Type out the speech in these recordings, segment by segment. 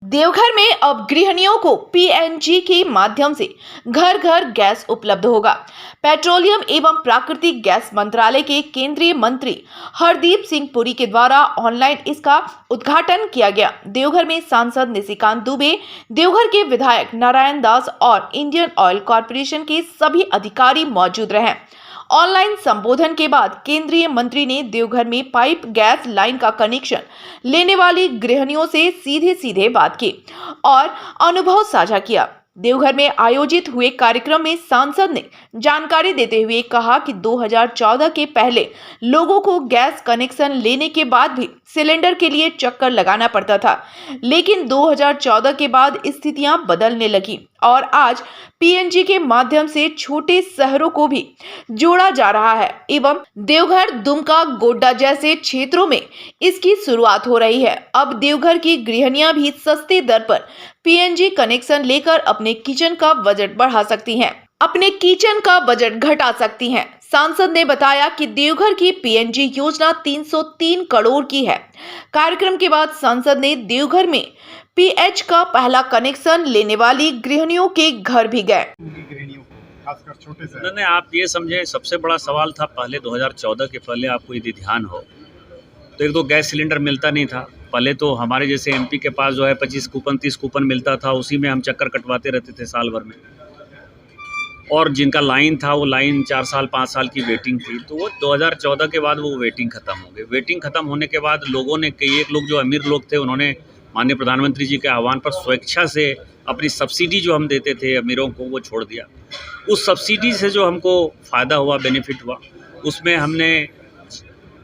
देवघर में अब गृहिणियों को पीएनजी के माध्यम से घर घर गैस उपलब्ध होगा। पेट्रोलियम एवं प्राकृतिक गैस मंत्रालय के केंद्रीय मंत्री हरदीप सिंह पुरी के द्वारा ऑनलाइन इसका उद्घाटन किया गया। देवघर में सांसद निशिकांत दुबे, देवघर के विधायक नारायण दास और इंडियन ऑयल कॉर्पोरेशन के सभी अधिकारी मौजूद रहे। ऑनलाइन संबोधन के बाद केंद्रीय मंत्री ने देवघर में पाइप गैस लाइन का कनेक्शन लेने वाली गृहिणियों से सीधे बात की और अनुभव साझा किया। देवघर में आयोजित हुए कार्यक्रम में सांसद ने जानकारी देते हुए कहा कि 2014 के पहले लोगों को गैस कनेक्शन लेने के बाद भी सिलेंडर के लिए चक्कर लगाना पड़ता था, लेकिन 2014 के बाद स्थितियां बदलने लगी और आज पीएनजी के माध्यम से छोटे शहरों को भी जोड़ा जा रहा है एवं देवघर, दुमका, गोड्डा जैसे क्षेत्रों में इसकी शुरुआत हो रही है। अब देवघर की गृहिणियां भी सस्ती दर पर पीएनजी कनेक्शन लेकर अपने किचन का बजट बढ़ा सकती हैं, अपने किचन का बजट घटा सकती हैं। सांसद ने बताया कि देवघर की पीएनजी योजना 303 करोड़ की है। कार्यक्रम के बाद सांसद ने देवघर में पीएच का पहला कनेक्शन लेने वाली गृहिणियों के घर भी गए। नहीं, आप ये समझे, सबसे बड़ा सवाल था पहले 2014 के पहले, आपको यदि ध्यान हो तो एक तो गैस सिलेंडर मिलता नहीं था। पहले तो हमारे जैसे एमपी के पास जो है 25 कूपन 30 कूपन मिलता था, उसी में हम चक्कर कटवाते रहते थे साल भर में। और जिनका लाइन था वो लाइन 4 साल 5 साल की वेटिंग थी, तो वो 2014 के बाद वो वेटिंग ख़त्म हो गई। वेटिंग ख़त्म होने के बाद लोगों ने, कई एक लोग जो अमीर लोग थे, उन्होंने माननीय प्रधानमंत्री जी के आह्वान पर स्वेच्छा से अपनी सब्सिडी जो हम देते थे अमीरों को, वो छोड़ दिया। उस सब्सिडी से जो हमको फ़ायदा हुआ, बेनिफिट हुआ, उसमें हमने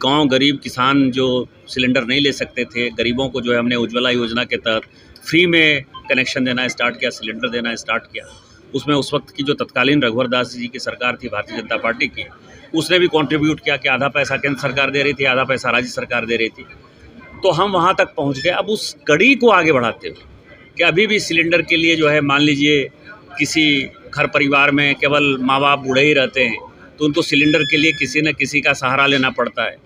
गांव गरीब किसान जो सिलेंडर नहीं ले सकते थे, गरीबों को जो है हमने उज्ज्वला योजना के तहत फ्री में कनेक्शन देना स्टार्ट किया, सिलेंडर देना स्टार्ट किया। उसमें उस वक्त की जो तत्कालीन रघुवर दास जी की सरकार थी, भारतीय जनता पार्टी की, उसने भी कंट्रीब्यूट किया कि आधा पैसा केंद्र सरकार दे रही थी, आधा पैसा राज्य सरकार दे रही थी। तो हम वहाँ तक पहुँच गए। अब उस कड़ी को आगे बढ़ाते हुए कि अभी भी सिलेंडर के लिए जो है, मान लीजिए किसी घर परिवार में केवल माँ बाप बूढ़े ही रहते हैं, तो उनको सिलेंडर के लिए किसी न किसी का सहारा लेना पड़ता है।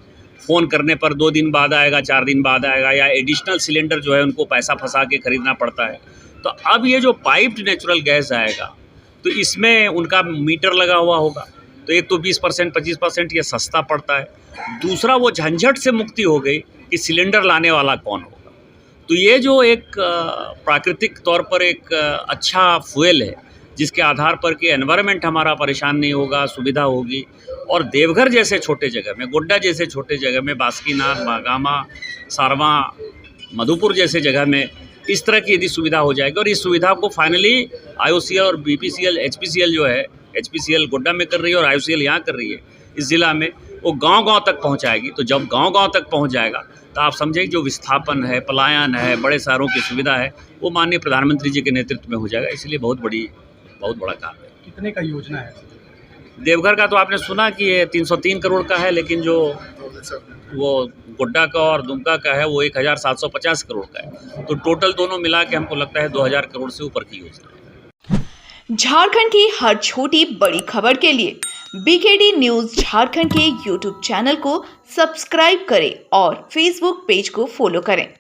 फ़ोन करने पर 2 दिन बाद आएगा, 4 दिन बाद आएगा, या एडिशनल सिलेंडर जो है उनको पैसा फंसा के खरीदना पड़ता है। तो अब ये जो पाइप्ड नेचुरल गैस आएगा, तो इसमें उनका मीटर लगा हुआ होगा, तो एक तो 20% 25% ये सस्ता पड़ता है। दूसरा, वो झंझट से मुक्ति हो गई कि सिलेंडर लाने वाला कौन होगा। तो ये जो एक प्राकृतिक तौर पर एक अच्छा फ्यूल है, जिसके आधार पर कि एनवायरनमेंट हमारा परेशान नहीं होगा, सुविधा होगी। और देवघर जैसे छोटे जगह में, गोड्डा जैसे छोटे जगह में, बासुकीनाथ, बागामा, सारवा, मधुपुर जैसे जगह में इस तरह की यदि सुविधा हो जाएगी, और इस सुविधा को फाइनली आईओसीएल और बीपीसीएल, एचपीसीएल जो है, एचपीसीएल गोड्डा में कर रही है और आईओसीएल यहाँ कर रही है इस ज़िला में, वो गांव-गांव तक पहुँचाएगी। तो जब गांव-गांव तक पहुँच जाएगा तो आप समझें जो विस्थापन है, पलायन है, बड़े शहरों की सुविधा है, वो माननीय प्रधानमंत्री जी के नेतृत्व में हो जाएगा। इसलिए बहुत बड़ा काम है। कितने का योजना है देवघर का? तो आपने सुना कि ये 303 करोड़ का है, लेकिन जो वो गोड्डा का और दुमका का है वो 1750 करोड़ का है। तो टोटल दोनों मिला के हमको लगता है 2000 करोड़ से ऊपर की योजना है। झारखंड की हर छोटी बड़ी खबर के लिए बीकेडी न्यूज झारखंड के यूट्यूब चैनल को सब्सक्राइब करें और फेसबुक पेज को फॉलो करें।